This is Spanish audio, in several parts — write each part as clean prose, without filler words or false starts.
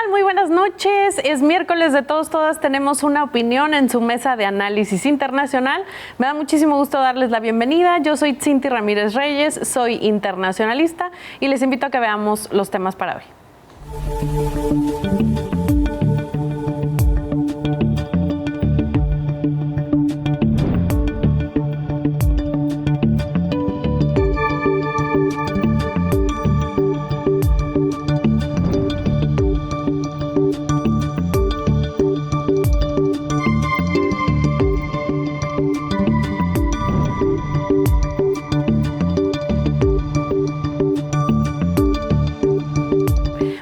tal? Muy buenas noches. Es miércoles de Todos, Todas tenemos una opinión en su mesa de análisis internacional. Me da muchísimo gusto darles la bienvenida. Yo soy Cinti Ramírez Reyes, soy internacionalista y les invito a que veamos los temas para hoy.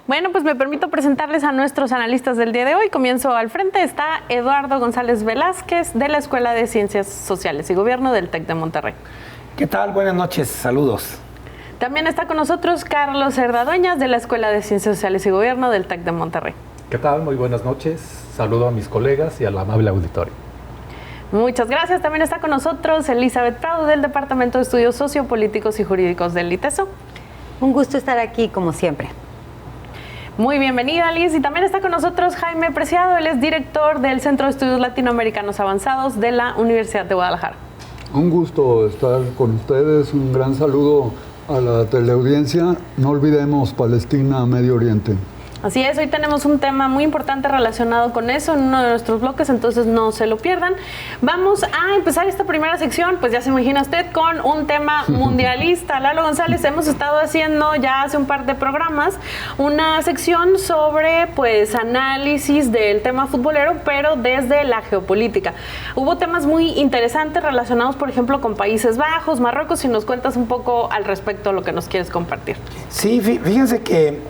Bueno, pues me permito presentarles a nuestros analistas del día de hoy. Comienzo al frente, está Eduardo González Velázquez de la Escuela de Ciencias Sociales y Gobierno del TEC de Monterrey. ¿Qué tal? Buenas noches, saludos. También está con nosotros Carlos Cerda Dueñas de la Escuela de Ciencias Sociales y Gobierno del TEC de Monterrey. ¿Qué tal? Muy buenas noches. Saludo a mis colegas y al amable auditorio. Muchas gracias. También está con nosotros Elizabeth Prado del Departamento de Estudios Sociopolíticos y Jurídicos del ITESO. Un gusto estar aquí, como siempre. Muy bienvenida, Liz. Y también está con nosotros Jaime Preciado, él es director del Centro de Estudios Latinoamericanos Avanzados de la Universidad de Guadalajara. Un gusto estar con ustedes, un gran saludo a la teleaudiencia. No olvidemos Palestina, Medio Oriente. Así es, hoy tenemos un tema muy importante relacionado con eso en uno de nuestros bloques, entonces no se lo pierdan. Vamos a empezar esta primera sección, pues ya se imagina usted, con un tema mundialista. Lalo González, hemos estado haciendo ya hace un par de programas una sección sobre pues análisis del tema futbolero, pero desde la geopolítica. Hubo temas muy interesantes relacionados, por ejemplo, con Países Bajos, Marruecos, si nos cuentas un poco al respecto lo que nos quieres compartir. Sí, fíjense que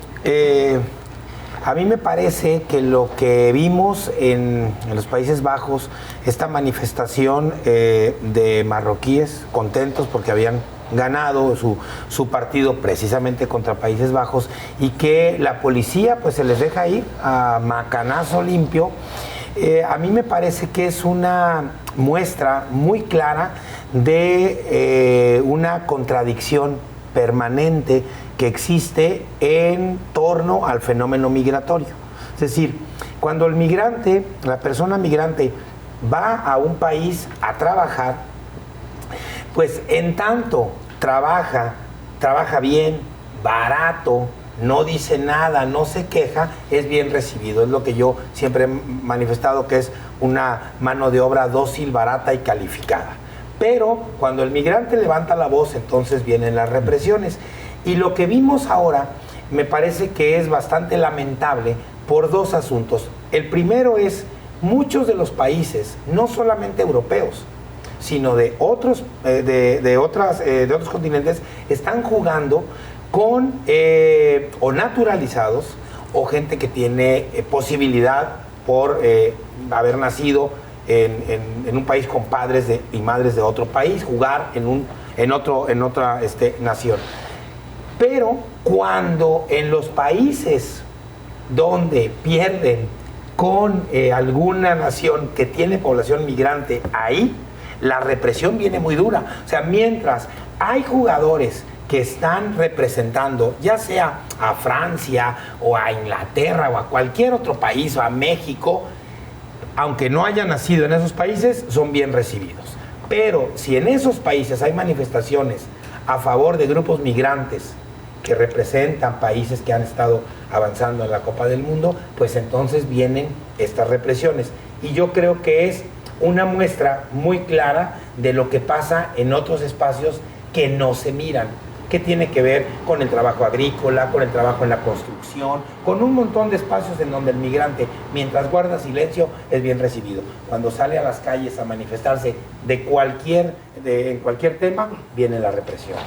a mí me parece que lo que vimos en los Países Bajos, esta manifestación de marroquíes contentos porque habían ganado su partido precisamente contra Países Bajos y que la policía pues se les deja ir a macanazo limpio, a mí me parece que es una muestra muy clara de una contradicción permanente que existe en torno al fenómeno migratorio. Es decir, cuando el migrante, la persona migrante, va a un país a trabajar, pues en tanto trabaja bien, barato, no dice nada, no se queja, es bien recibido. Es lo que yo siempre he manifestado, que es una mano de obra dócil, barata y calificada. Pero cuando el migrante levanta la voz, entonces vienen las represiones. Y lo que vimos ahora me parece que es bastante lamentable por dos asuntos. El primero es, muchos de los países, no solamente europeos, sino de otros continentes, están jugando con o naturalizados o gente que tiene posibilidad por haber nacido en un país con padres y madres de otro país, jugar en otra nación. Pero cuando en los países donde pierden con alguna nación que tiene población migrante, ahí la represión viene muy dura. O sea, mientras hay jugadores que están representando, ya sea a Francia o a Inglaterra o a cualquier otro país o a México, aunque no hayan nacido en esos países, son bien recibidos. Pero si en esos países hay manifestaciones a favor de grupos migrantes que representan países que han estado avanzando en la Copa del Mundo, pues entonces vienen estas represiones. Y yo creo que es una muestra muy clara de lo que pasa en otros espacios que no se miran, que tiene que ver con el trabajo agrícola, con el trabajo en la construcción, con un montón de espacios en donde el migrante, mientras guarda silencio, es bien recibido. Cuando sale a las calles a manifestarse en cualquier tema, viene la represión.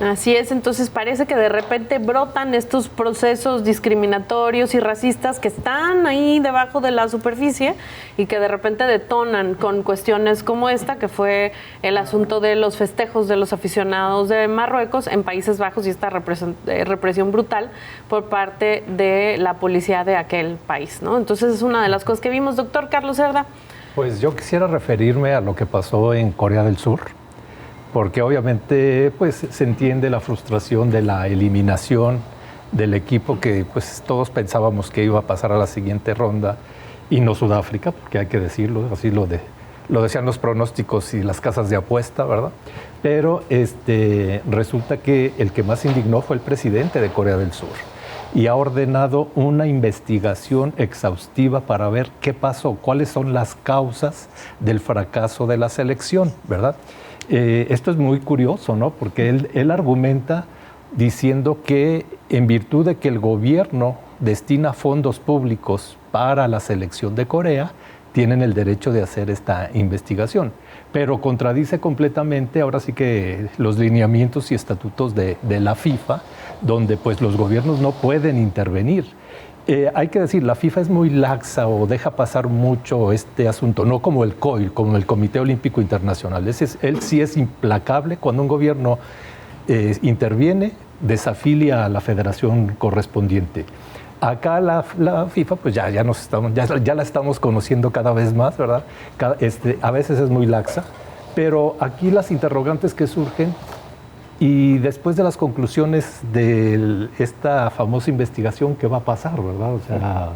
Así es, entonces parece que de repente brotan estos procesos discriminatorios y racistas que están ahí debajo de la superficie y que de repente detonan con cuestiones como esta, que fue el asunto de los festejos de los aficionados de Marruecos en Países Bajos y esta represión brutal por parte de la policía de aquel país, ¿no? Entonces es una de las cosas que vimos. Doctor Carlos Cerda. Pues yo quisiera referirme a lo que pasó en Corea del Sur, porque obviamente pues se entiende la frustración de la eliminación del equipo que pues todos pensábamos que iba a pasar a la siguiente ronda, y no Sudáfrica, porque hay que decirlo, así lo decían los pronósticos y las casas de apuesta, ¿verdad? Pero resulta que el que más indignó fue el presidente de Corea del Sur, y ha ordenado una investigación exhaustiva para ver qué pasó, cuáles son las causas del fracaso de la selección, ¿verdad? Esto es muy curioso, ¿no? Porque él argumenta diciendo que en virtud de que el gobierno destina fondos públicos para la selección de Corea, tienen el derecho de hacer esta investigación, pero contradice completamente ahora sí que los lineamientos y estatutos de la FIFA, donde pues los gobiernos no pueden intervenir. Hay que decir, la FIFA es muy laxa o deja pasar mucho este asunto, no como el COI, como el Comité Olímpico Internacional. Él sí es implacable. Cuando un gobierno interviene, desafilia a la federación correspondiente. Acá la FIFA, pues ya la estamos conociendo cada vez más, ¿verdad? A veces es muy laxa, pero aquí las interrogantes que surgen, y después de las conclusiones de esta famosa investigación, ¿qué va a pasar, verdad? O sea,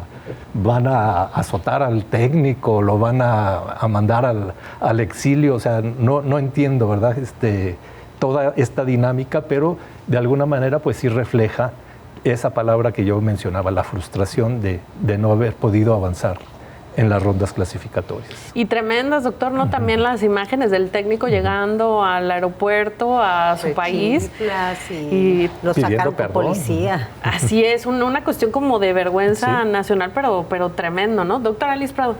¿van a azotar al técnico? ¿Lo van a mandar al exilio? O sea, no entiendo, ¿verdad? Toda esta dinámica, pero de alguna manera pues sí refleja esa palabra que yo mencionaba, la frustración de no haber podido avanzar en las rondas clasificatorias. Y tremendas, doctor, ¿no? También las imágenes del técnico llegando al aeropuerto, a su país. Y lo sacaron por policía. Así es, una cuestión como de vergüenza nacional, pero tremendo, ¿no? Doctora Alice Prado.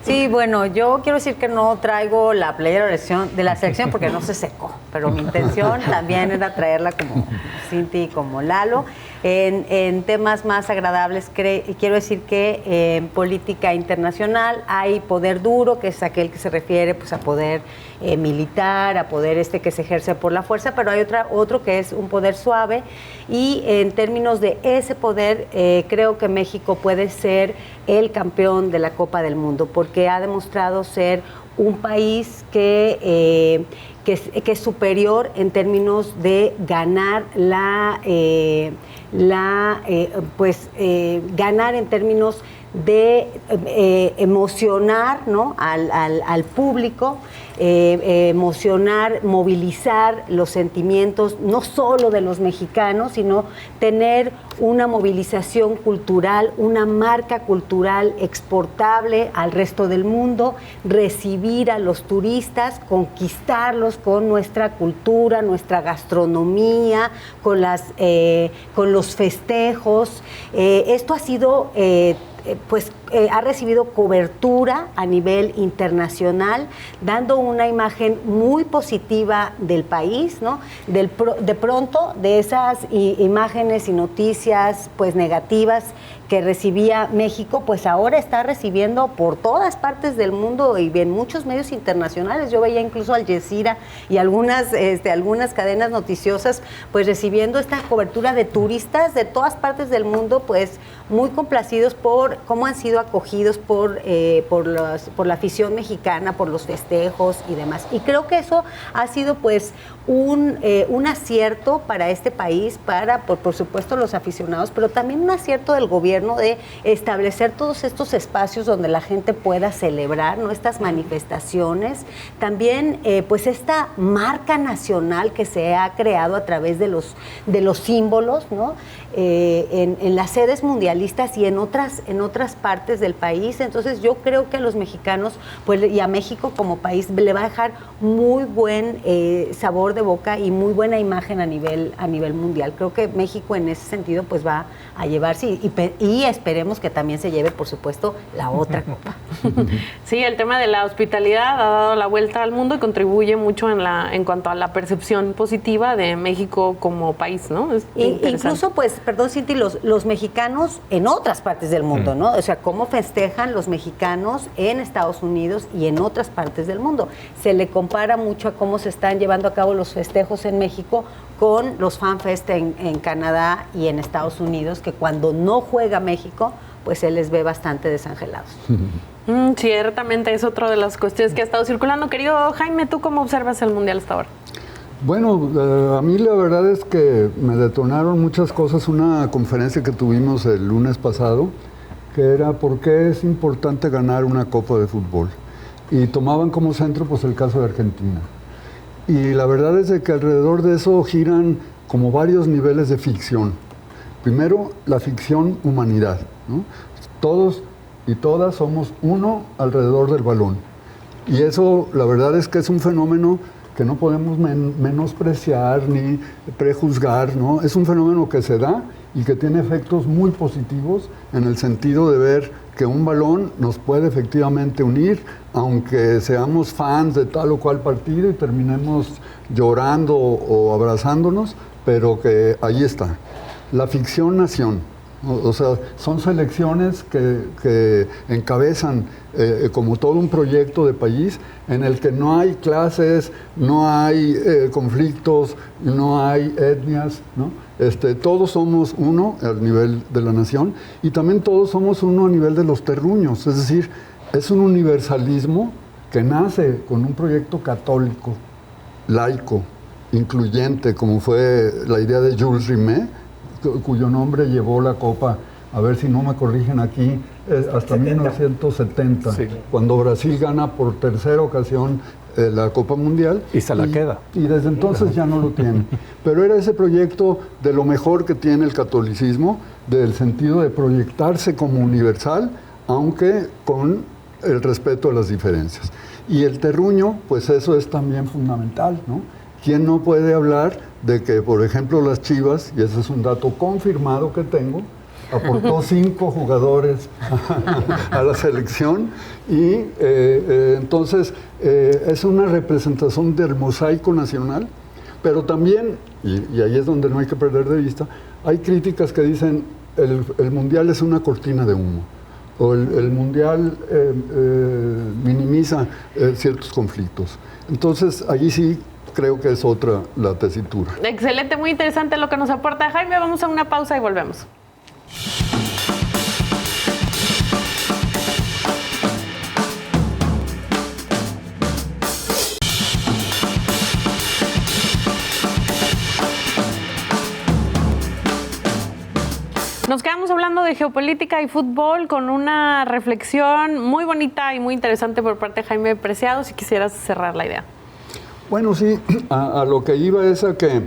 Sí, bueno, yo quiero decir que no traigo la playera de la selección porque no se secó, pero mi intención también era traerla como Cinti y como Lalo. En temas más agradables, quiero decir que en política internacional hay poder duro, que es aquel que se refiere pues, a poder militar, a poder que se ejerce por la fuerza, pero hay otro que es un poder suave, y en términos de ese poder creo que México puede ser el campeón de la Copa del Mundo, porque ha demostrado ser un país que es superior en términos de ganar ganar en términos de emocionar, ¿no? al público, emocionar, movilizar los sentimientos, no solo de los mexicanos, sino tener una movilización cultural, una marca cultural exportable al resto del mundo, recibir a los turistas, conquistarlos con nuestra cultura, nuestra gastronomía, con los festejos. Esto ha sido ha recibido cobertura a nivel internacional, dando una imagen muy positiva del país, ¿no? De pronto, de esas imágenes y noticias pues negativas que recibía México, pues ahora está recibiendo por todas partes del mundo y en muchos medios internacionales. Yo veía incluso Al Jazeera y algunas cadenas noticiosas pues recibiendo esta cobertura de turistas de todas partes del mundo, pues muy complacidos por cómo han sido acogidos por la afición mexicana, por los festejos y demás. Y creo que eso ha sido pues un acierto para este país, por supuesto los aficionados, pero también un acierto del gobierno de establecer todos estos espacios donde la gente pueda celebrar, ¿no? Estas manifestaciones. También pues esta marca nacional que se ha creado a través de los símbolos, ¿no? En las sedes mundialistas y en otras partes del país. Entonces yo creo que a los mexicanos pues, y a México como país le va a dejar muy buen sabor de boca y muy buena imagen a nivel mundial. Creo que México en ese sentido pues va a llevarse y esperemos que también se lleve, por supuesto, la otra copa. Sí, el tema de la hospitalidad ha dado la vuelta al mundo y contribuye mucho en cuanto a la percepción positiva de México como país, ¿no? Incluso, pues, perdón, Cinti, los mexicanos en otras partes del mundo, ¿no? O sea, cómo festejan los mexicanos en Estados Unidos y en otras partes del mundo. Se le compara mucho a cómo se están llevando a cabo los festejos en México con los FanFest en Canadá y en Estados Unidos, que cuando no juega México, pues se les ve bastante desangelados. Ciertamente es otra de las cuestiones que ha estado circulando. Querido Jaime, ¿tú cómo observas el Mundial hasta ahora? Bueno, a mí la verdad es que me detonaron muchas cosas. Una conferencia que tuvimos el lunes pasado, que era ¿por qué es importante ganar una Copa de Fútbol? Y tomaban como centro pues el caso de Argentina. Y la verdad es de que alrededor de eso giran como varios niveles de ficción. Primero, la ficción humanidad, ¿no? Todos y todas somos uno alrededor del balón. Y eso, la verdad es que es un fenómeno que no podemos menospreciar ni prejuzgar, ¿no? Es un fenómeno que se da y que tiene efectos muy positivos en el sentido de ver que un balón nos puede efectivamente unir, aunque seamos fans de tal o cual partido y terminemos llorando o abrazándonos, pero que ahí está. La ficción nación. O sea, son selecciones que encabezan como todo un proyecto de país en el que no hay clases, no hay conflictos, no hay etnias, ¿no? Todos somos uno al nivel de la nación y también todos somos uno a nivel de los terruños. Es decir, es un universalismo que nace con un proyecto católico, laico, incluyente, como fue la idea de Jules Rimet, cuyo nombre llevó la Copa, a ver si no me corrigen aquí, hasta 1970, sí, cuando Brasil gana por tercera ocasión la Copa Mundial. Y se la queda. Y desde entonces ya no lo tiene. Pero era ese proyecto de lo mejor que tiene el catolicismo, del sentido de proyectarse como universal, aunque con el respeto a las diferencias. Y el terruño, pues eso es también fundamental, ¿no? ¿Quién no puede hablar de que, por ejemplo, las Chivas, y ese es un dato confirmado que tengo, aportó 5 jugadores a la selección y entonces es una representación del mosaico nacional, pero también, y ahí es donde no hay que perder de vista, hay críticas que dicen el Mundial es una cortina de humo, o el Mundial minimiza ciertos conflictos. Entonces, allí sí creo que es otra la tesitura. Excelente, muy interesante lo que nos aporta Jaime. Vamos a una pausa y volvemos. Nos quedamos hablando de geopolítica y fútbol con una reflexión muy bonita y muy interesante por parte de Jaime Preciado. Si quisieras cerrar la idea. Bueno, sí, a lo que iba es a que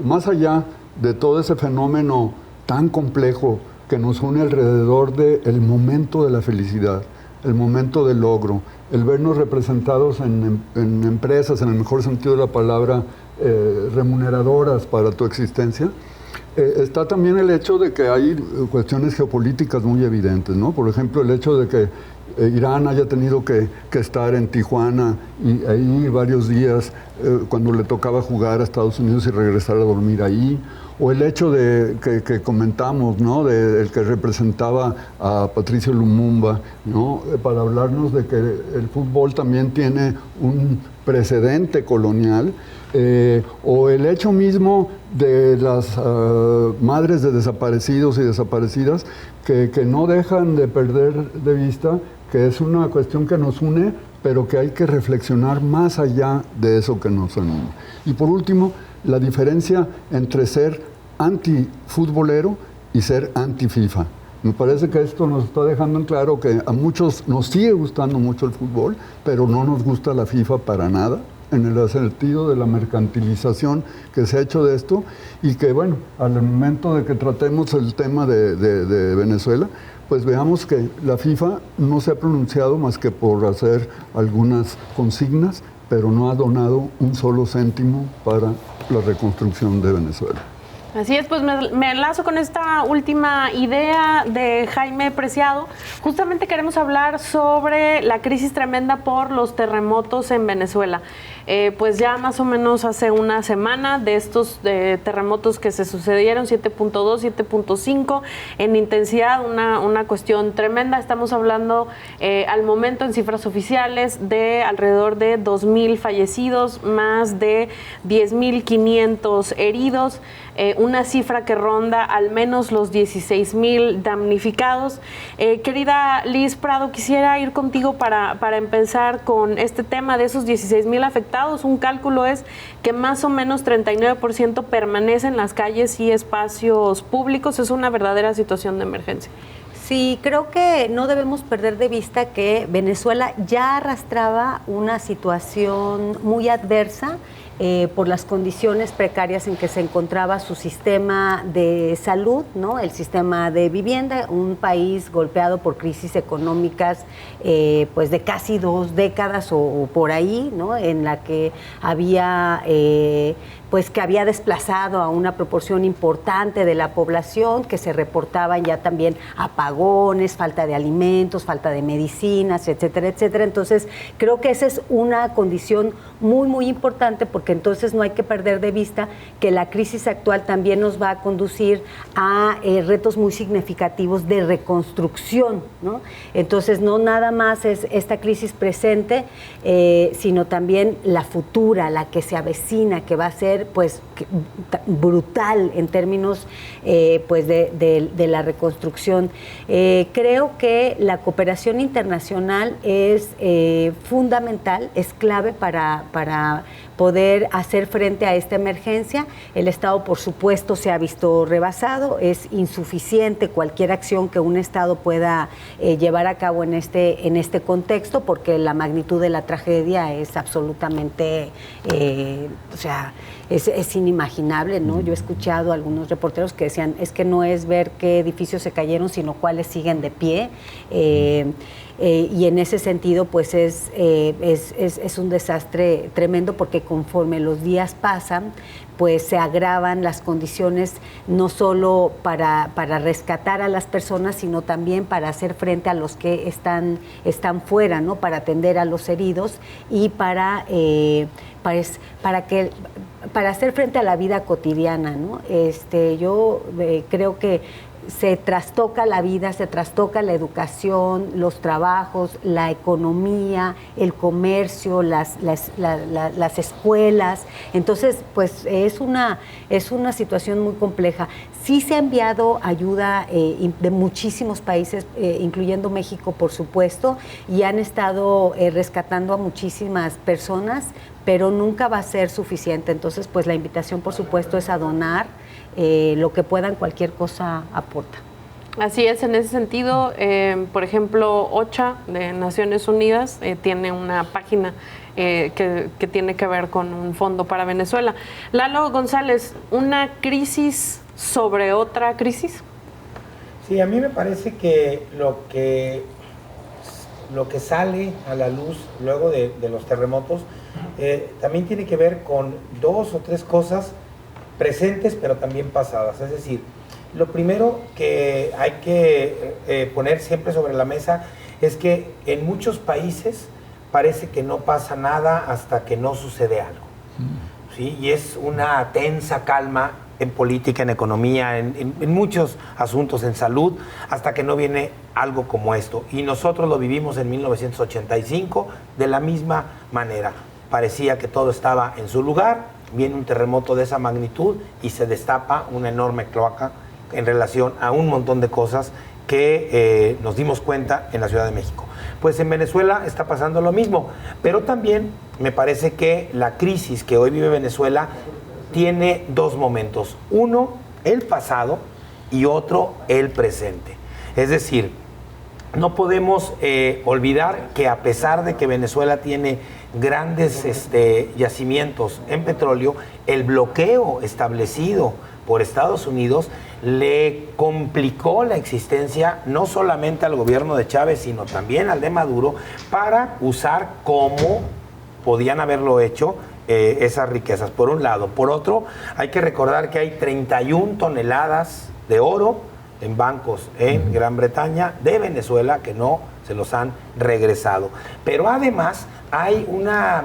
más allá de todo ese fenómeno tan complejo que nos une alrededor del momento de la felicidad, el momento del logro, el vernos representados en empresas, en el mejor sentido de la palabra, remuneradoras para tu existencia, está también el hecho de que hay cuestiones geopolíticas muy evidentes, ¿no? Por ejemplo, el hecho de que Irán haya tenido que estar en Tijuana y ahí varios días cuando le tocaba jugar a Estados Unidos y regresar a dormir ahí, o el hecho de que comentamos, ¿no? El que representaba a Patricio Lumumba, ¿no? Para hablarnos de que el fútbol también tiene un precedente colonial, o el hecho mismo de las madres de desaparecidos y desaparecidas que no dejan de perder de vista que es una cuestión que nos une, pero que hay que reflexionar más allá de eso que nos une. Y por último, la diferencia entre ser antifutbolero y ser anti-FIFA. Me parece que esto nos está dejando en claro que a muchos nos sigue gustando mucho el fútbol, pero no nos gusta la FIFA para nada, en el sentido de la mercantilización que se ha hecho de esto, y que bueno, al momento de que tratemos el tema de Venezuela, pues veamos que la FIFA no se ha pronunciado más que por hacer algunas consignas, pero no ha donado un solo céntimo para la reconstrucción de Venezuela. Así es, pues me enlazo con esta última idea de Jaime Preciado. Justamente queremos hablar sobre la crisis tremenda por los terremotos en Venezuela. Pues ya más o menos hace una semana de estos terremotos que se sucedieron, 7.2, 7.5, en intensidad, una cuestión tremenda. Estamos hablando al momento en cifras oficiales de alrededor de 2.000 fallecidos, más de 10.500 heridos. una cifra que ronda al menos los 16,000 damnificados. Querida Liz Prado, quisiera ir contigo para empezar con este tema de esos 16,000 afectados. Un cálculo es que más o menos 39% permanece en las calles y espacios públicos. Es una verdadera situación de emergencia. Sí, creo que no debemos perder de vista que Venezuela ya arrastraba una situación muy adversa por las condiciones precarias en que se encontraba su sistema de salud, ¿no? El sistema de vivienda, un país golpeado por crisis económicas pues de casi 2 décadas o por ahí, ¿no? En la que había pues que había desplazado a una proporción importante de la población, que se reportaban ya también apagones, falta de alimentos, falta de medicinas, etcétera, etcétera. Entonces, creo que esa es una condición muy, muy importante, porque entonces no hay que perder de vista que la crisis actual también nos va a conducir a retos muy significativos de reconstrucción, ¿no? Entonces, no nada más es esta crisis presente, sino también la futura, la que se avecina, que va a ser pues brutal en términos pues de la reconstrucción. Creo que la cooperación internacional es fundamental, es clave para poder hacer frente a esta emergencia. El Estado, por supuesto, se ha visto rebasado, es insuficiente cualquier acción que un Estado pueda llevar a cabo en este contexto, porque la magnitud de la tragedia es absolutamente, o sea, es inimaginable, ¿no? Yo he escuchado a algunos reporteros que decían, es que no es ver qué edificios se cayeron, sino cuáles siguen de pie. Y en ese sentido, pues es un desastre tremendo, porque conforme los días pasan, pues se agravan las condiciones, no solo para rescatar a las personas, sino también para hacer frente a los que están fuera, ¿no? Para atender a los heridos y para hacer frente a la vida cotidiana, ¿no? Yo creo que se trastoca la vida, se trastoca la educación, los trabajos, la economía, el comercio, las escuelas. Entonces, pues es una situación muy compleja. Sí se ha enviado ayuda de muchísimos países, incluyendo México, por supuesto, y han estado rescatando a muchísimas personas, pero nunca va a ser suficiente. Entonces, pues la invitación, por supuesto, es a donar. Lo que puedan, cualquier cosa aporta. Así es, en ese sentido, por ejemplo, OCHA de Naciones Unidas tiene una página que tiene que ver con un fondo para Venezuela. Lalo González, ¿una crisis sobre otra crisis? Sí, a mí me parece que lo que sale a la luz luego de los terremotos también tiene que ver con 2 o 3 cosas presentes, pero también pasadas. Es decir, lo primero que hay que poner siempre sobre la mesa es que en muchos países parece que no pasa nada hasta que no sucede algo, ¿sí? Y es una tensa calma en política, en economía, en muchos asuntos, en salud, hasta que no viene algo como esto. Y nosotros lo vivimos en 1985 de la misma manera. Parecía que todo estaba en su lugar, viene un terremoto de esa magnitud y se destapa una enorme cloaca en relación a un montón de cosas que nos dimos cuenta en la Ciudad de México. Pues en Venezuela está pasando lo mismo, pero también me parece que la crisis que hoy vive Venezuela tiene 2 momentos. Uno, el pasado, y otro, el presente. Es decir, no podemos olvidar que a pesar de que Venezuela tiene grandes yacimientos en petróleo, el bloqueo establecido por Estados Unidos le complicó la existencia no solamente al gobierno de Chávez, sino también al de Maduro, para usar como podían haberlo hecho esas riquezas, por un lado. Por otro, hay que recordar que hay 31 toneladas de oro en bancos en Gran Bretaña de Venezuela que no se los han regresado. Pero además hay una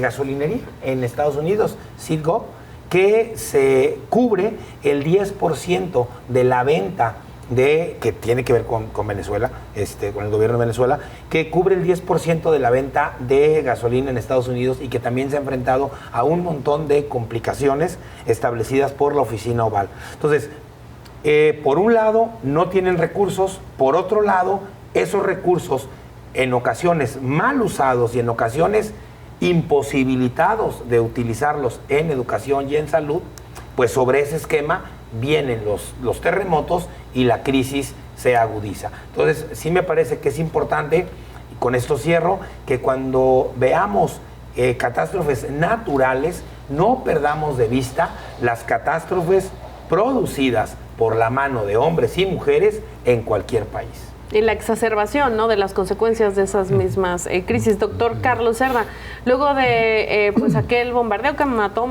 gasolinería en Estados Unidos, Citgo, que se cubre el 10% de la venta que tiene que ver con Venezuela, con el gobierno de Venezuela, que cubre el 10% de la venta de gasolina en Estados Unidos y que también se ha enfrentado a un montón de complicaciones establecidas por la Oficina Oval. Entonces, por un lado, no tienen recursos, por otro lado, esos recursos en ocasiones mal usados y en ocasiones imposibilitados de utilizarlos en educación y en salud, pues sobre ese esquema vienen los terremotos y la crisis se agudiza. Entonces, sí me parece que es importante, y con esto cierro, que cuando veamos catástrofes naturales, no perdamos de vista las catástrofes producidas por la mano de hombres y mujeres en cualquier país. Y la exacerbación, ¿no?, de las consecuencias de esas mismas crisis. Doctor Carlos Cerda, luego de pues aquel bombardeo que mató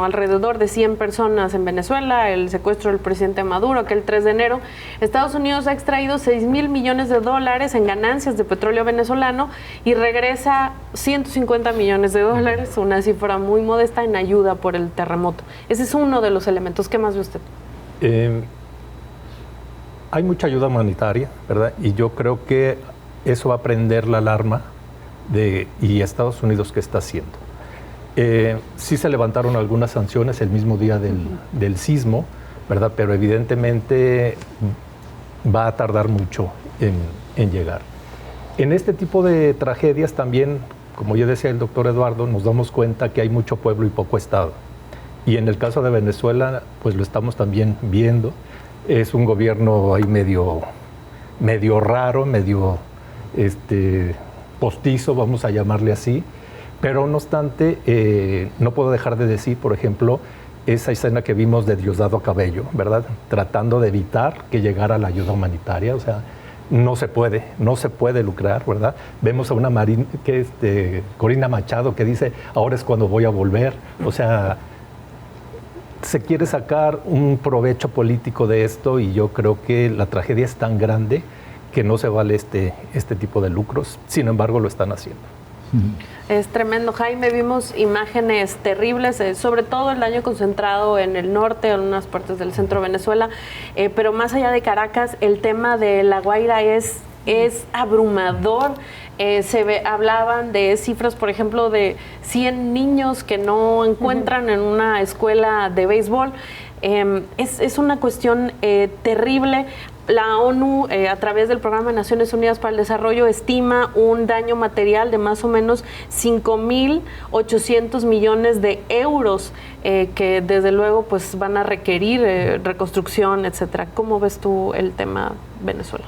alrededor de 100 personas en Venezuela, el secuestro del presidente Maduro, aquel 3 de enero, Estados Unidos ha extraído $6,000 millones en ganancias de petróleo venezolano y regresa $150 millones, una cifra muy modesta, en ayuda por el terremoto. Ese es uno de los elementos. ¿Qué más ve usted? Hay mucha ayuda humanitaria, ¿verdad? Y yo creo que eso va a prender la alarma ¿y Estados Unidos qué está haciendo? Sí se levantaron algunas sanciones el mismo día del sismo, ¿verdad? Pero evidentemente va a tardar mucho en llegar. En este tipo de tragedias también, como ya decía el doctor Eduardo, nos damos cuenta que hay mucho pueblo y poco Estado. Y en el caso de Venezuela, pues lo estamos también viendo. Es un gobierno ahí medio raro, medio postizo, vamos a llamarle así, pero no obstante, no puedo dejar de decir, por ejemplo, esa escena que vimos de Diosdado Cabello, ¿verdad? Tratando de evitar que llegara la ayuda humanitaria, o sea, no se puede lucrar, ¿verdad? Vemos a una Corina Machado, que dice, ahora es cuando voy a volver, o sea, se quiere sacar un provecho político de esto y yo creo que la tragedia es tan grande que no se vale este tipo de lucros, sin embargo lo están haciendo. Es tremendo, Jaime. Vimos imágenes terribles, sobre todo el daño concentrado en el norte, en unas partes del centro de Venezuela, pero más allá de Caracas, el tema de La Guaira es abrumador. Hablaban de cifras, por ejemplo, de 100 niños que no encuentran en una escuela de béisbol. Es una cuestión terrible. La ONU, a través del Programa de Naciones Unidas para el Desarrollo, estima un daño material de más o menos 5.800 millones de euros, que desde luego pues van a requerir reconstrucción, etcétera. ¿Cómo ves tú el tema Venezuela?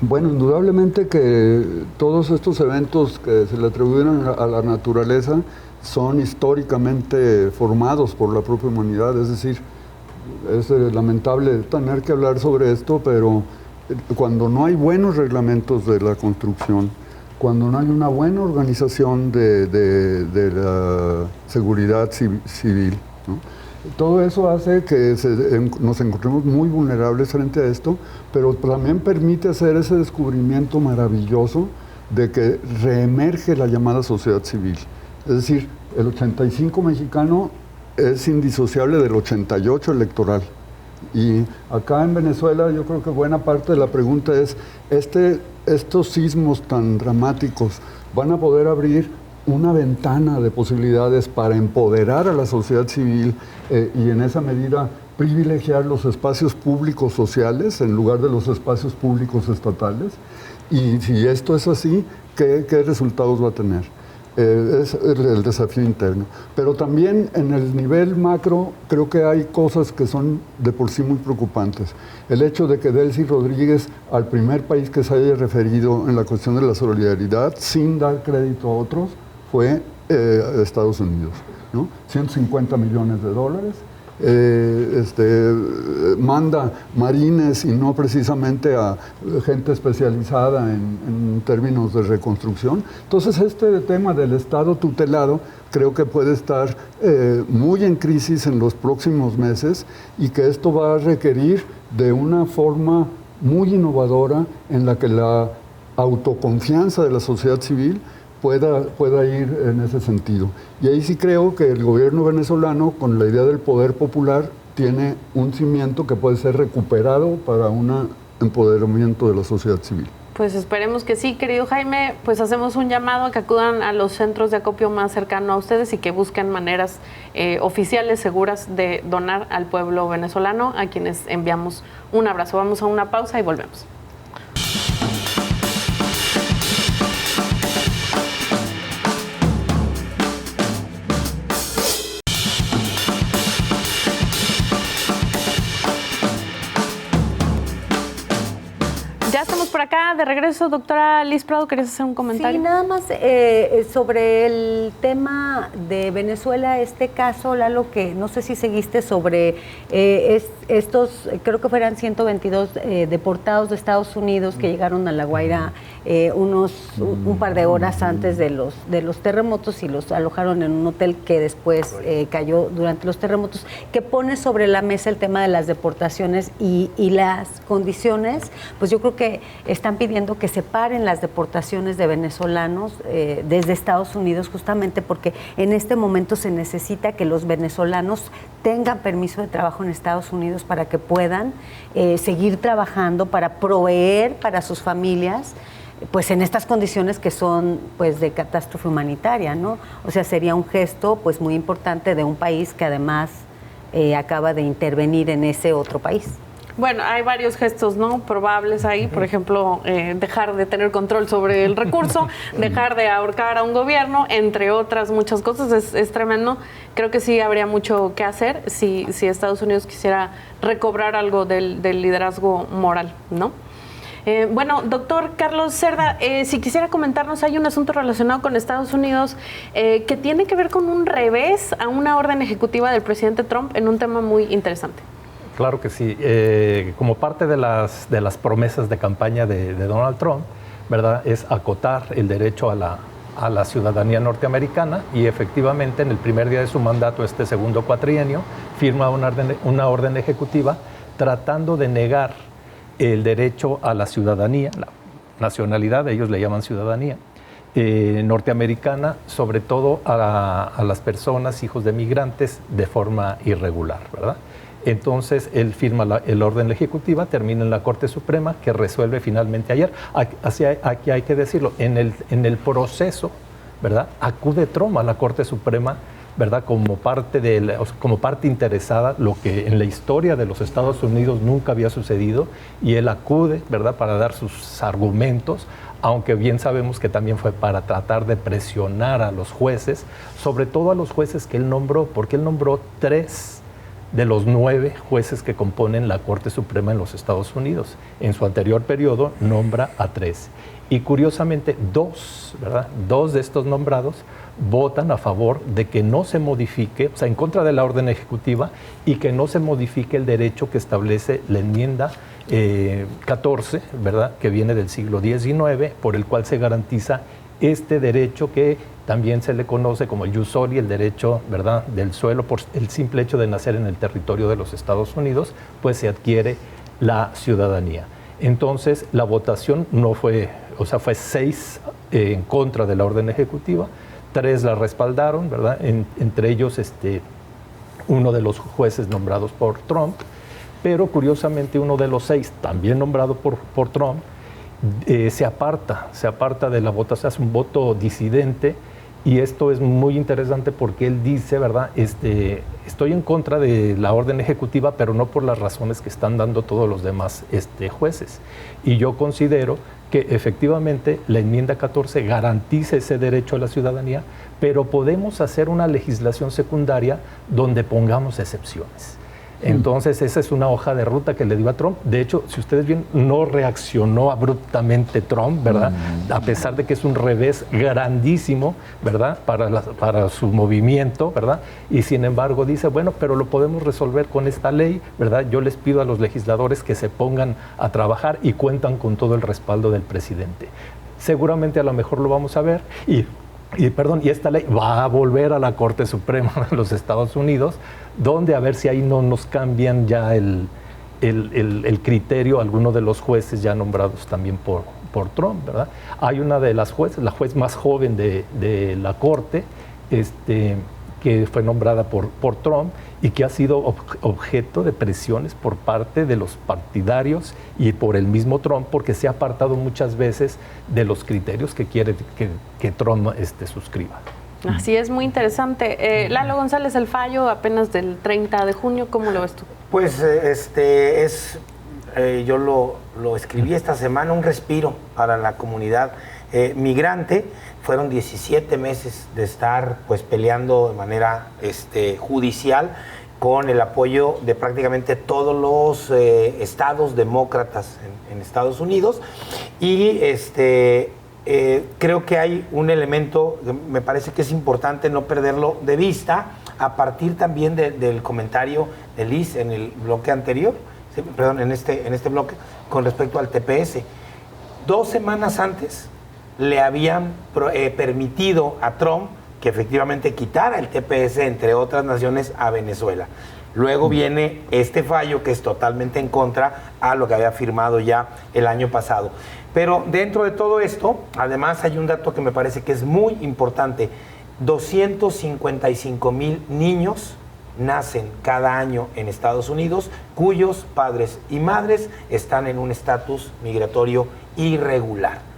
Bueno, indudablemente que todos estos eventos que se le atribuyen a la naturaleza son históricamente formados por la propia humanidad, es decir, es lamentable tener que hablar sobre esto, pero cuando no hay buenos reglamentos de la construcción, cuando no hay una buena organización de la seguridad civil, ¿no? Todo eso hace que nos encontremos muy vulnerables frente a esto, pero también permite hacer ese descubrimiento maravilloso de que reemerge la llamada sociedad civil. Es decir, el 85 mexicano es indisociable del 88 electoral. Y acá en Venezuela yo creo que buena parte de la pregunta es, estos sismos tan dramáticos van a poder abrir una ventana de posibilidades para empoderar a la sociedad civil y en esa medida privilegiar los espacios públicos sociales en lugar de los espacios públicos estatales. Y si esto es así, ¿qué resultados va a tener? Es el desafío interno. Pero también en el nivel macro creo que hay cosas que son de por sí muy preocupantes. El hecho de que Delcy Rodríguez, al primer país que se haya referido en la cuestión de la solidaridad, sin dar crédito a otros, fue Estados Unidos, ¿no? $150 millones. Manda marines y no precisamente a gente especializada en términos de reconstrucción. Entonces este tema del Estado tutelado creo que puede estar muy en crisis en los próximos meses y que esto va a requerir de una forma muy innovadora en la que la autoconfianza de la sociedad civil pueda ir en ese sentido. Y ahí sí creo que el gobierno venezolano, con la idea del poder popular, tiene un cimiento que puede ser recuperado para un empoderamiento de la sociedad civil. Pues esperemos que sí, querido Jaime. Pues hacemos un llamado a que acudan a los centros de acopio más cercanos a ustedes y que busquen maneras oficiales, seguras de donar al pueblo venezolano, a quienes enviamos un abrazo. Vamos a una pausa y volvemos. Por acá, de regreso, doctora Liz Prado, ¿querías hacer un comentario? Sí, nada más sobre el tema de Venezuela, este caso, Lalo, que no sé si seguiste sobre estos, creo que fueran 122 deportados de Estados Unidos que llegaron a La Guaira un par de horas antes de los terremotos y los alojaron en un hotel que después cayó durante los terremotos, que pone sobre la mesa el tema de las deportaciones y las condiciones. Pues yo creo que están pidiendo que se paren las deportaciones de venezolanos desde Estados Unidos, justamente porque en este momento se necesita que los venezolanos tengan permiso de trabajo en Estados Unidos para que puedan seguir trabajando, para proveer para sus familias, pues en estas condiciones que son pues de catástrofe humanitaria, ¿no? O sea, sería un gesto pues muy importante de un país que además acaba de intervenir en ese otro país. Bueno, hay varios gestos, ¿no?, probables ahí. Por ejemplo, dejar de tener control sobre el recurso, dejar de ahorcar a un gobierno, entre otras muchas cosas. Es tremendo. Creo que sí habría mucho que hacer si Estados Unidos quisiera recobrar algo del liderazgo moral, ¿no? Bueno, doctor Carlos Cerda, si quisiera comentarnos, hay un asunto relacionado con Estados Unidos que tiene que ver con un revés a una orden ejecutiva del presidente Trump en un tema muy interesante. Claro que sí. Como parte de las promesas de campaña de Donald Trump, ¿verdad?, es acotar el derecho a la ciudadanía norteamericana, y efectivamente en el primer día de su mandato, este segundo cuatrienio, firma una orden ejecutiva tratando de negar el derecho a la ciudadanía, la nacionalidad, ellos le llaman ciudadanía, norteamericana, sobre todo a las personas, hijos de migrantes, de forma irregular, ¿verdad? Entonces, él firma el orden ejecutiva, termina en la Corte Suprema, que resuelve finalmente ayer. Aquí hay que decirlo, en el proceso, ¿verdad?, acude Trump a la Corte Suprema, ¿verdad?, como parte interesada, lo que en la historia de los Estados Unidos nunca había sucedido, y él acude, ¿verdad?, para dar sus argumentos, aunque bien sabemos que también fue para tratar de presionar a los jueces, sobre todo a los jueces que él nombró, porque él nombró 3 de los 9 jueces que componen la Corte Suprema en los Estados Unidos. En su anterior periodo nombra a 3. Y curiosamente 2, ¿verdad?, 2 de estos nombrados votan a favor de que no se modifique, o sea, en contra de la orden ejecutiva, y que no se modifique el derecho que establece la enmienda 14, ¿verdad?, que viene del siglo XIX, por el cual se garantiza este derecho que también se le conoce como el jus soli, el derecho, ¿verdad?, del suelo, por el simple hecho de nacer en el territorio de los Estados Unidos, pues se adquiere la ciudadanía. Entonces, la votación no fue, o sea, fue 6 en contra de la orden ejecutiva, 3 la respaldaron, ¿verdad?, entre ellos uno de los jueces nombrados por Trump, pero curiosamente uno de los 6, también nombrado por Trump, se aparta de la votación, hace un voto disidente. Y esto es muy interesante porque él dice, ¿verdad?, estoy en contra de la orden ejecutiva, pero no por las razones que están dando todos los demás jueces. Y yo considero que efectivamente la enmienda 14 garantiza ese derecho a la ciudadanía, pero podemos hacer una legislación secundaria donde pongamos excepciones. Entonces, esa es una hoja de ruta que le dio a Trump. De hecho, si ustedes ven, no reaccionó abruptamente Trump, ¿verdad?, a pesar de que es un revés grandísimo, ¿verdad?, para su movimiento, ¿verdad? Y sin embargo dice, bueno, pero lo podemos resolver con esta ley, ¿verdad? Yo les pido a los legisladores que se pongan a trabajar, y cuentan con todo el respaldo del presidente. Seguramente a lo mejor lo vamos a ver, y esta ley va a volver a la Corte Suprema de los Estados Unidos, donde a ver si ahí no nos cambian ya el criterio, algunos de los jueces ya nombrados también por Trump, ¿verdad? Hay una de las jueces, la juez más joven de la Corte, que fue nombrada por Trump y que ha sido objeto de presiones por parte de los partidarios y por el mismo Trump, porque se ha apartado muchas veces de los criterios que quiere que Trump suscriba. Así es, muy interesante. Lalo González, el fallo apenas del 30 de junio, ¿cómo lo ves tú? Pues yo lo escribí esta semana, un respiro para la comunidad migrante. Fueron 17 meses de estar pues peleando de manera judicial con el apoyo de prácticamente todos los estados demócratas en Estados Unidos y creo que hay un elemento que me parece que es importante no perderlo de vista a partir también del comentario de Liz en el bloque anterior, perdón, en este bloque con respecto al TPS. 2 semanas antes le habían permitido a Trump que efectivamente quitara el TPS, entre otras naciones, a Venezuela. Luego viene este fallo que es totalmente en contra a lo que había firmado ya el año pasado. Pero dentro de todo esto, además hay un dato que me parece que es muy importante. 255,000 niños nacen cada año en Estados Unidos cuyos padres y madres están en un estatus migratorio irregular.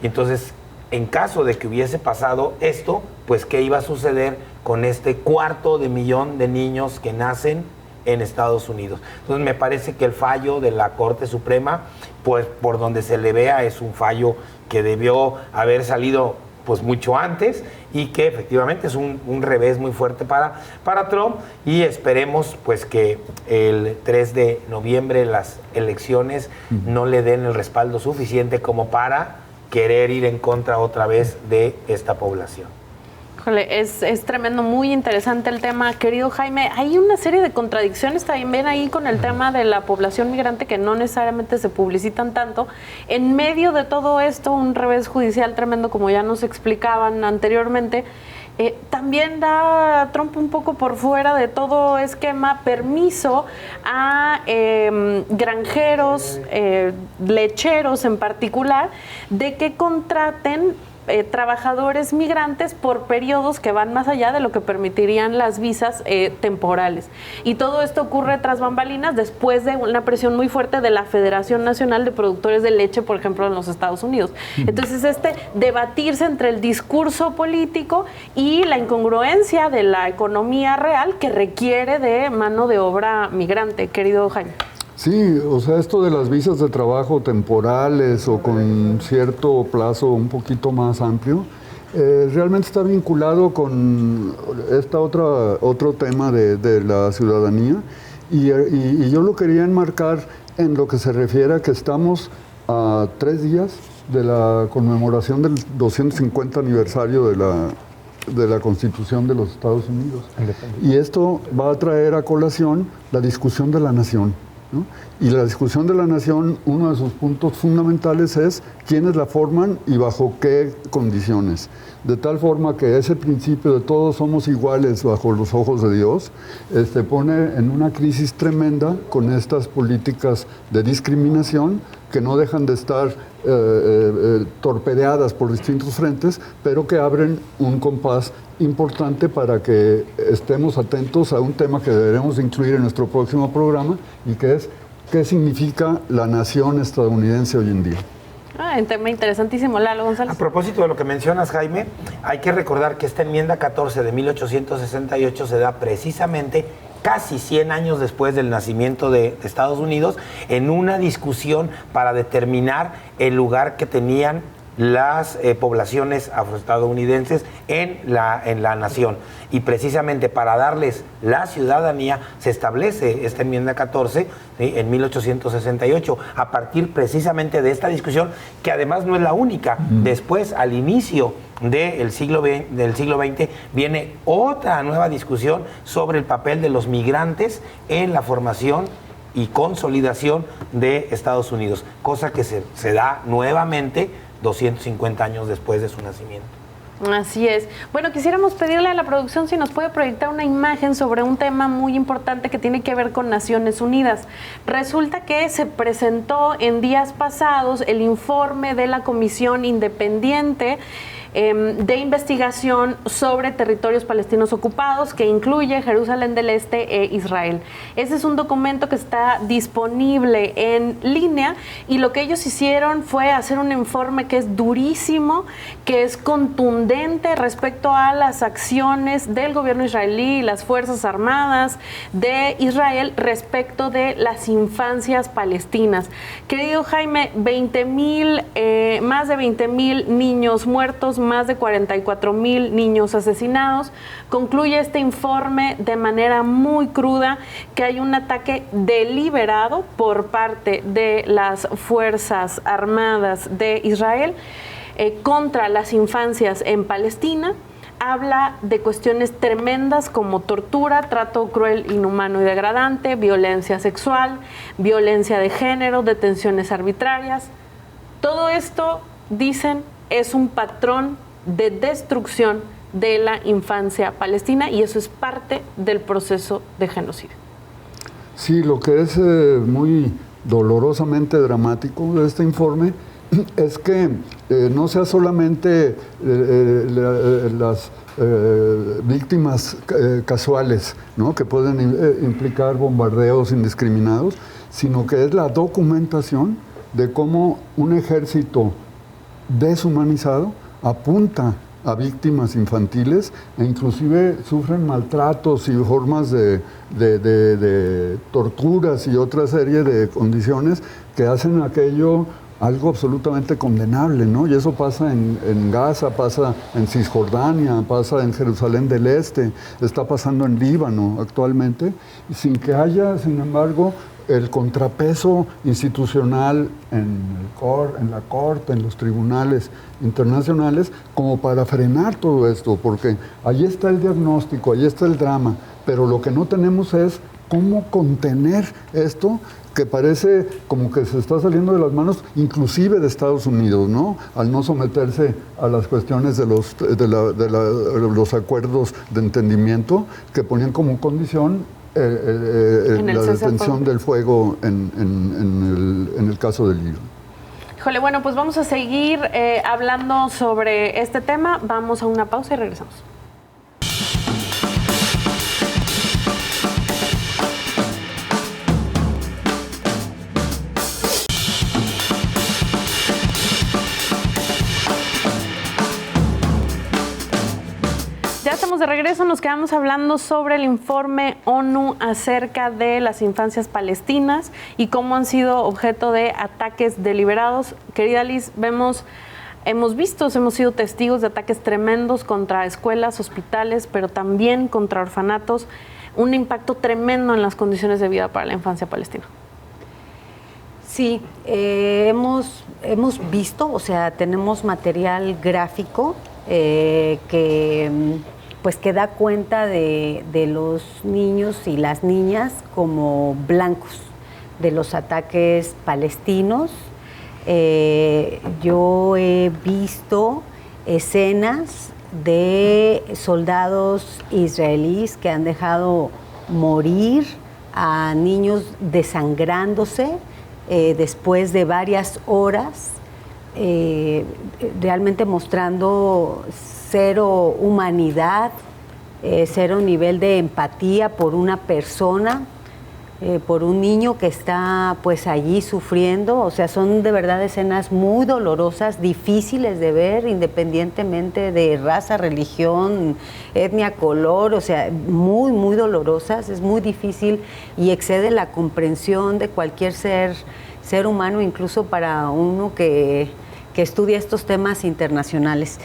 Y entonces, en caso de que hubiese pasado esto, pues ¿qué iba a suceder con este 250,000 de niños que nacen en Estados Unidos? Entonces me parece que el fallo de la Corte Suprema, pues por donde se le vea, es un fallo que debió haber salido pues mucho antes y que efectivamente es un revés muy fuerte para Trump, y esperemos pues que el 3 de noviembre las elecciones no le den el respaldo suficiente como para querer ir en contra otra vez de esta población. Híjole, es tremendo, muy interesante el tema, querido Jaime. Hay una serie de contradicciones también ahí con el tema de la población migrante que no necesariamente se publicitan tanto. En medio de todo esto, un revés judicial tremendo, como ya nos explicaban anteriormente, también da Trump un poco por fuera de todo esquema permiso a granjeros, lecheros en particular, de que contraten trabajadores migrantes por periodos que van más allá de lo que permitirían las visas temporales. Y todo esto ocurre tras bambalinas después de una presión muy fuerte de la Federación Nacional de Productores de Leche, por ejemplo, en los Estados Unidos. Entonces, debatirse entre el discurso político y la incongruencia de la economía real que requiere de mano de obra migrante, querido Jaime. Sí, o sea, esto de las visas de trabajo temporales o con cierto plazo un poquito más amplio, realmente está vinculado con otro tema de la ciudadanía, y yo lo quería enmarcar en lo que se refiere a que estamos a 3 días de la conmemoración del 250 aniversario de la Constitución de los Estados Unidos. Y esto va a traer a colación la discusión de la nación, ¿no? Y la discusión de la nación, uno de sus puntos fundamentales es quiénes la forman y bajo qué condiciones. De tal forma que ese principio de todos somos iguales bajo los ojos de Dios, pone en una crisis tremenda con estas políticas de discriminación que no dejan de estar torpedeadas por distintos frentes, pero que abren un compás importante para que estemos atentos a un tema que deberemos incluir en nuestro próximo programa, y que es ¿qué significa la nación estadounidense hoy en día? Un tema interesantísimo, Lalo González. A propósito de lo que mencionas, Jaime, hay que recordar que esta enmienda 14 de 1868 se da precisamente casi 100 años después del nacimiento de Estados Unidos, en una discusión para determinar el lugar que tenían las poblaciones afroestadounidenses en la nación. Y precisamente para darles la ciudadanía se establece esta enmienda 14, ¿sí?, en 1868, a partir precisamente de esta discusión, que además no es la única. Después, al inicio del siglo XX, viene otra nueva discusión sobre el papel de los migrantes en la formación y consolidación de Estados Unidos, cosa que se da nuevamente 250 años después de su nacimiento. Así es. Bueno, quisiéramos pedirle a la producción si nos puede proyectar una imagen sobre un tema muy importante que tiene que ver con Naciones Unidas. Resulta que se presentó en días pasados el informe de la Comisión Independiente de investigación sobre territorios palestinos ocupados que incluye Jerusalén del Este e Israel. Ese es un documento que está disponible en línea y lo que ellos hicieron fue hacer un informe que es durísimo, que es contundente respecto a las acciones del gobierno israelí y las Fuerzas Armadas de Israel respecto de las infancias palestinas. Querido Jaime, más de 20,000 niños muertos, más de 44,000 niños asesinados. Concluye este informe de manera muy cruda que hay un ataque deliberado por parte de las Fuerzas Armadas de Israel contra las infancias en Palestina. Habla de cuestiones tremendas como tortura, trato cruel, inhumano y degradante, violencia sexual, violencia de género, detenciones arbitrarias. Todo esto, dicen, es un patrón de destrucción de la infancia palestina y eso es parte del proceso de genocidio. Sí, lo que es muy dolorosamente dramático de este informe es que no sea solamente las víctimas casuales, ¿no?, que pueden implicar bombardeos indiscriminados, sino que es la documentación de cómo un ejército deshumanizado apunta a víctimas infantiles e inclusive sufren maltratos y formas de torturas y otra serie de condiciones que hacen aquello algo absolutamente condenable, ¿no? Y eso pasa en Gaza, pasa en Cisjordania, pasa en Jerusalén del Este, está pasando en Líbano actualmente, sin que haya, sin embargo, el contrapeso institucional en la Corte, en los tribunales internacionales, como para frenar todo esto, porque ahí está el diagnóstico, ahí está el drama, pero lo que no tenemos es cómo contener esto que parece como que se está saliendo de las manos, inclusive de Estados Unidos, ¿no?, al no someterse a las cuestiones de los acuerdos de entendimiento que ponían como condición la detención del fuego en el caso del Líbano. Híjole, bueno, pues vamos a seguir hablando sobre este tema. Vamos a una pausa y regresamos. De regreso, nos quedamos hablando sobre el informe ONU acerca de las infancias palestinas y cómo han sido objeto de ataques deliberados. Querida Liz, hemos sido testigos de ataques tremendos contra escuelas, hospitales, pero también contra orfanatos, un impacto tremendo en las condiciones de vida para la infancia palestina. Sí, hemos visto, o sea, tenemos material gráfico que da cuenta de los niños y las niñas como blancos de los ataques palestinos. Yo he visto escenas de soldados israelíes que han dejado morir a niños desangrándose después de varias horas, realmente mostrando cero humanidad, cero nivel de empatía por una persona, por un niño que está pues allí sufriendo. O sea, son de verdad escenas muy dolorosas, difíciles de ver independientemente de raza, religión, etnia, color, o sea, muy, muy dolorosas. Es muy difícil y excede la comprensión de cualquier ser humano, incluso para uno que estudia estos temas internacionales.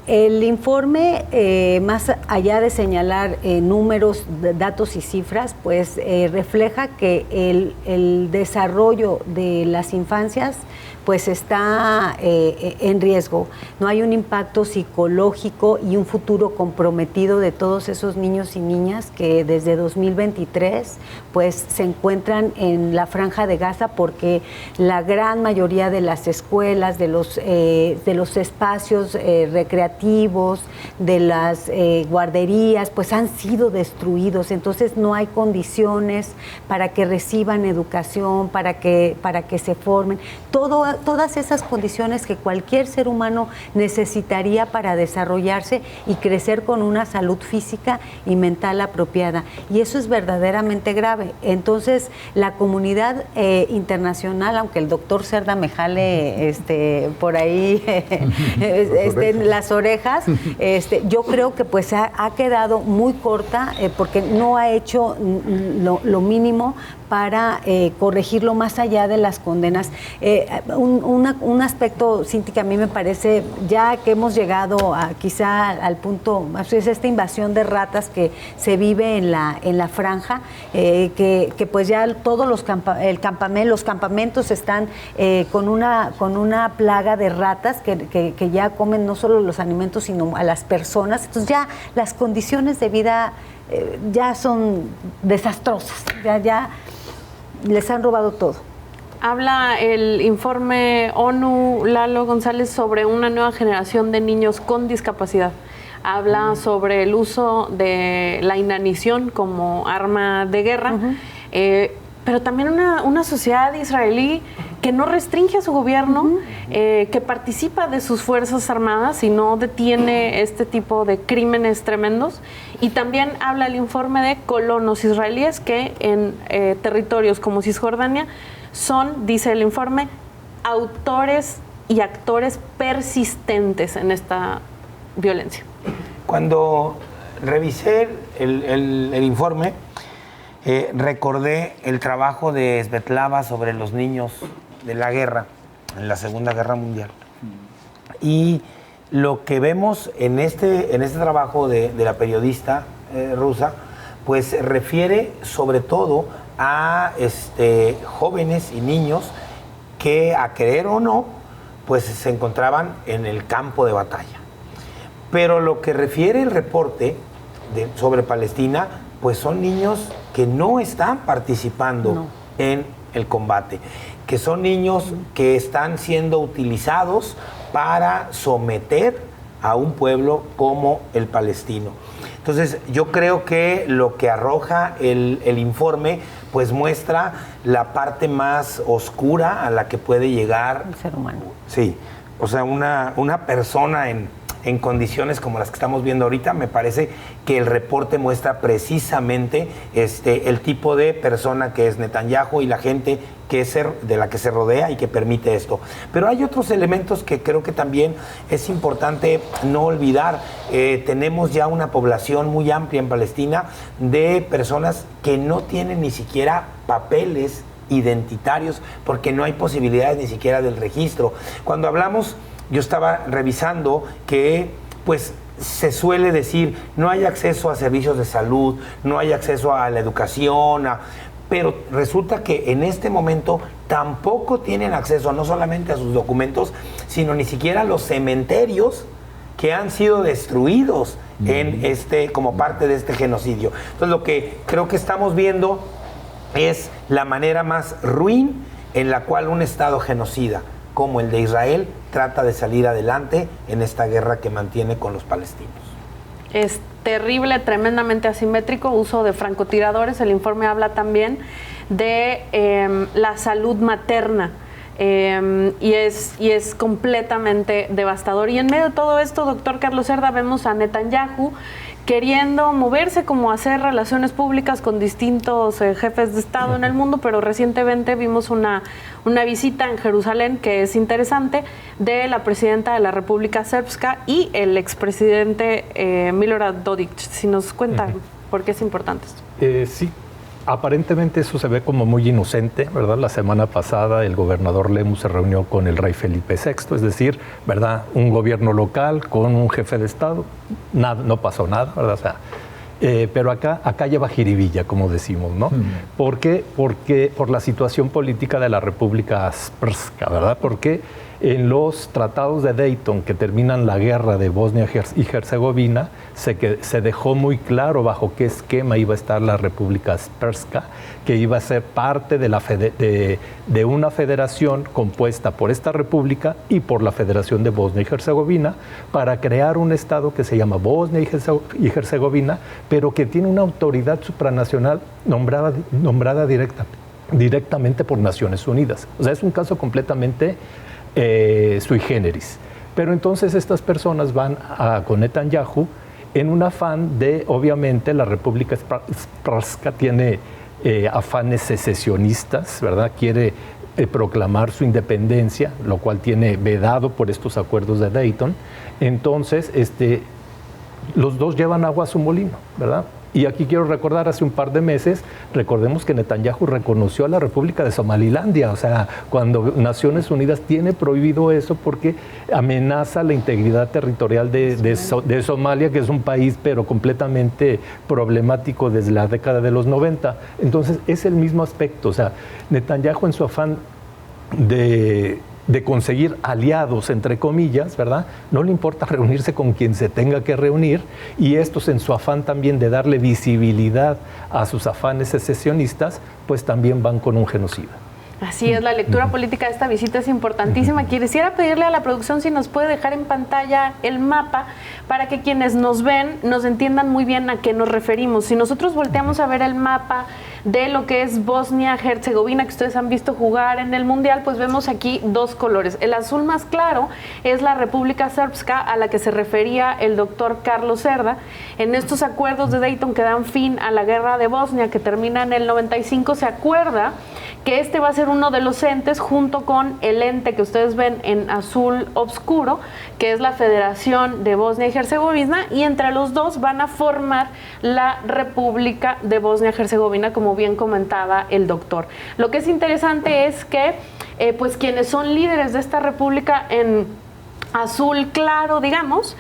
El informe, más allá de señalar números, datos y cifras, pues refleja que el desarrollo de las infancias pues está en riesgo. No hay un impacto psicológico y un futuro comprometido de todos esos niños y niñas que desde 2023 pues se encuentran en la Franja de Gaza, porque la gran mayoría de las escuelas, playas, de los espacios recreativos, de las guarderías, pues han sido destruidos. Entonces no hay condiciones para que reciban educación, para que se formen. Todas esas condiciones que cualquier ser humano necesitaría para desarrollarse y crecer con una salud física y mental apropiada. Y eso es verdaderamente grave. Entonces, la comunidad internacional, aunque el doctor Cerda me jale por ahí las orejas, yo creo que pues ha quedado muy corta porque no ha hecho lo mínimo para corregirlo más allá de las condenas. Un aspecto, Cinti, que a mí me parece, ya que hemos llegado quizá al punto, es esta invasión de ratas que se vive en la franja, que pues ya todos los campamentos están con una plaga de ratas que ya comen no solo los alimentos, sino a las personas. Entonces ya las condiciones de vida ya son desastrosas, ya les han robado todo. Habla el informe ONU, Lalo González, sobre una nueva generación de niños con discapacidad. Habla sobre el uso de la inanición como arma de guerra, pero también una sociedad israelí que no restringe a su gobierno, que participa de sus fuerzas armadas y no detiene este tipo de crímenes tremendos. Y también habla el informe de colonos israelíes que en territorios como Cisjordania son, dice el informe, autores y actores persistentes en esta violencia. Cuando revisé el informe, recordé el trabajo de Svetlana sobre los niños de la guerra, en la Segunda Guerra Mundial. Y lo que vemos en este trabajo de la periodista rusa, pues se refiere sobre todo a jóvenes y niños que, a querer o no, pues se encontraban en el campo de batalla. Pero lo que refiere el reporte sobre Palestina, pues son niños que no están participando en el combate, que son niños que están siendo utilizados para someter a un pueblo como el palestino. Entonces, yo creo que lo que arroja el informe, pues muestra la parte más oscura a la que puede llegar el ser humano. Sí, o sea, una persona en condiciones como las que estamos viendo ahorita. Me parece que el reporte muestra precisamente el tipo de persona que es Netanyahu y la gente de la que se rodea y que permite esto. Pero hay otros elementos que creo que también es importante no olvidar. Tenemos ya una población muy amplia en Palestina de personas que no tienen ni siquiera papeles identitarios porque no hay posibilidades ni siquiera del registro. Cuando hablamos, yo estaba revisando que pues se suele decir no hay acceso a servicios de salud, no hay acceso a la educación, pero resulta que en este momento tampoco tienen acceso no solamente a sus documentos, sino ni siquiera a los cementerios que han sido destruidos como parte de este genocidio. Entonces lo que creo que estamos viendo es la manera más ruin en la cual un Estado genocida como el de Israel trata de salir adelante en esta guerra que mantiene con los palestinos. Es terrible, tremendamente asimétrico, uso de francotiradores. El informe habla también de la salud materna y es completamente devastador. Y en medio de todo esto, doctor Carlos Cerda, vemos a Netanyahu queriendo moverse, como hacer relaciones públicas con distintos jefes de Estado en el mundo, pero recientemente vimos una visita en Jerusalén que es interesante de la presidenta de la República Srpska y el expresidente Milorad Dodik. Si nos cuentan por qué es importante esto. Sí, aparentemente eso se ve como muy inocente, ¿verdad? La semana pasada el gobernador Lemus se reunió con el rey Felipe VI, es decir, ¿verdad? Un gobierno local con un jefe de Estado, nada, no pasó nada, ¿verdad? O sea, pero acá lleva jiribilla, como decimos, ¿no? ¿Por qué? Porque por la situación política de la República Srpska, ¿verdad? Porque En los tratados de Dayton, que terminan la guerra de Bosnia y Herzegovina, se dejó muy claro bajo qué esquema iba a estar la República Srpska, que iba a ser parte de una federación compuesta por esta república y por la Federación de Bosnia y Herzegovina, para crear un estado que se llama Bosnia y Herzegovina, pero que tiene una autoridad supranacional nombrada directamente por Naciones Unidas. O sea, es un caso completamente sui generis. Pero entonces estas personas van con Netanyahu en un afán de, obviamente, la República Srpska tiene afanes secesionistas, ¿verdad? Quiere proclamar su independencia, lo cual tiene vedado por estos acuerdos de Dayton. Entonces, los dos llevan agua a su molino, ¿verdad? Y aquí quiero recordar, hace un par de meses, recordemos que Netanyahu reconoció a la República de Somalilandia, o sea, cuando Naciones Unidas tiene prohibido eso porque amenaza la integridad territorial de Somalia, que es un país pero completamente problemático desde la década de los 90. Entonces, es el mismo aspecto, o sea, Netanyahu en su afán de conseguir aliados, entre comillas, ¿verdad? No le importa reunirse con quien se tenga que reunir, y estos, en su afán también de darle visibilidad a sus afanes secesionistas, pues también van con un genocida. Así es, la lectura política de esta visita es importantísima. Quisiera pedirle a la producción si nos puede dejar en pantalla el mapa para que quienes nos ven nos entiendan muy bien a qué nos referimos. Si nosotros volteamos a ver el mapa de lo que es Bosnia-Herzegovina, que ustedes han visto jugar en el Mundial, pues vemos aquí dos colores. El azul más claro es la República Srpska, a la que se refería el doctor Carlos Cerda. En estos acuerdos de Dayton que dan fin a la guerra de Bosnia, que termina en el 95, se acuerda que este va a ser uno de los entes, junto con el ente que ustedes ven en azul oscuro, que es la Federación de Bosnia y Herzegovina, y entre los dos van a formar la República de Bosnia y Herzegovina, como bien comentaba el doctor. Lo que es interesante es que pues quienes son líderes de esta república en azul claro, digamos,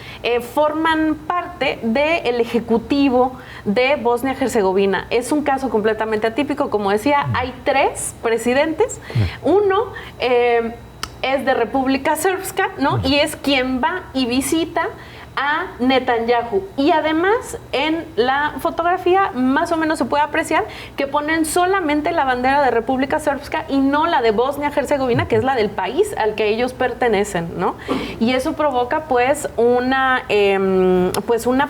forman parte del Ejecutivo de Bosnia-Herzegovina. Es un caso completamente atípico, como decía, hay 3 presidentes. Uno es de República Srpska, ¿no? Y es quien va y visita a Netanyahu. Y además, en la fotografía más o menos se puede apreciar que ponen solamente la bandera de República Srpska y no la de Bosnia-Herzegovina, que es la del país al que ellos pertenecen, ¿no? Y eso provoca pues una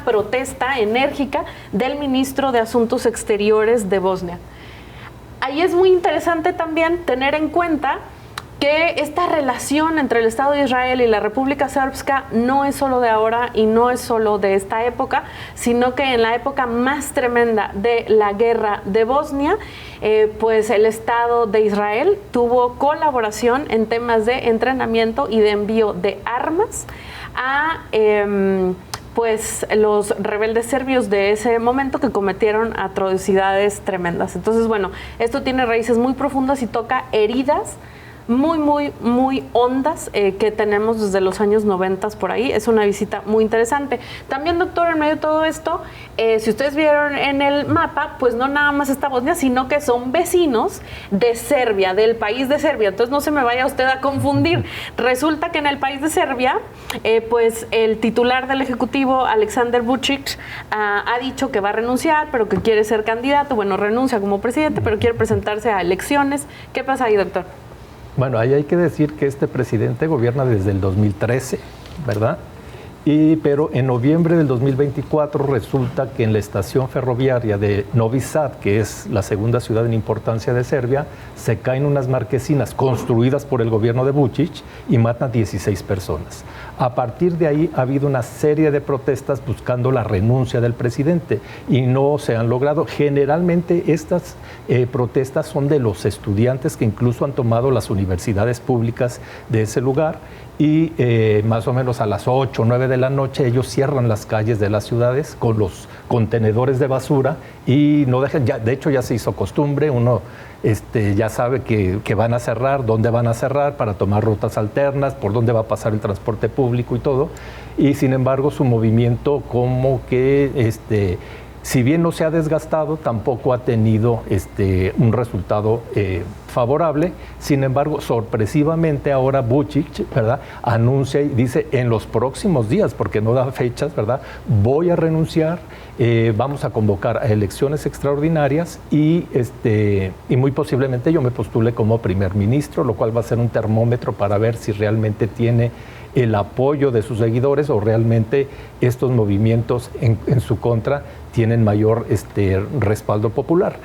protesta enérgica del ministro de Asuntos Exteriores de Bosnia. Ahí es muy interesante también tener en cuenta que esta relación entre el Estado de Israel y la República Srpska no es solo de ahora y no es solo de esta época, sino que en la época más tremenda de la guerra de Bosnia, pues el Estado de Israel tuvo colaboración en temas de entrenamiento y de envío de armas a pues los rebeldes serbios de ese momento, que cometieron atrocidades tremendas. Entonces, bueno, esto tiene raíces muy profundas y toca heridas muy hondas que tenemos desde los años 90 por ahí. Es una visita muy interesante. También, doctor, en medio de todo esto, si ustedes vieron en el mapa, pues no nada más está Bosnia, sino que son vecinos de Serbia, del país de Serbia. Entonces no se me vaya usted a confundir. Resulta que en el país de Serbia, pues el titular del Ejecutivo, Aleksandar Vučić, ha dicho que va a renunciar, pero que quiere ser candidato. Bueno, renuncia como presidente, pero quiere presentarse a elecciones. ¿Qué pasa ahí, doctor? Bueno, ahí hay que decir que este presidente gobierna desde el 2013, ¿verdad? Pero en noviembre del 2024 resulta que en la estación ferroviaria de Novi Sad, que es la segunda ciudad en importancia de Serbia, se caen unas marquesinas construidas por el gobierno de Vučić y matan 16 personas. A partir de ahí ha habido una serie de protestas buscando la renuncia del presidente y no se han logrado. Generalmente estas protestas son de los estudiantes que incluso han tomado las universidades públicas de ese lugar, y más o menos a las 8 o 9 de la noche ellos cierran las calles de las ciudades con los contenedores de basura y no dejan, de hecho ya se hizo costumbre, uno ya sabe que van a cerrar, dónde van a cerrar para tomar rutas alternas, por dónde va a pasar el transporte público y todo, y sin embargo su movimiento como que si bien no se ha desgastado, tampoco ha tenido un resultado favorable. Sin embargo, sorpresivamente ahora Vučić, ¿verdad?, anuncia y dice en los próximos días, porque no da fechas, ¿verdad?, voy a renunciar, vamos a convocar a elecciones extraordinarias y muy posiblemente yo me postule como primer ministro, lo cual va a ser un termómetro para ver si realmente tiene el apoyo de sus seguidores o realmente estos movimientos en su contra tienen mayor respaldo popular.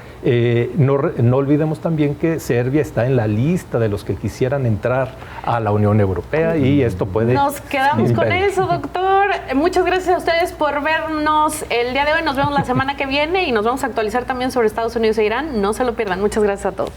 No olvidemos también que Serbia está en la lista de los que quisieran entrar a la Unión Europea y esto puede... Nos quedamos con eso, doctor. Muchas gracias a ustedes por vernos el día de hoy. Nos vemos la semana que viene y nos vamos a actualizar también sobre Estados Unidos e Irán. No se lo pierdan. Muchas gracias a todos.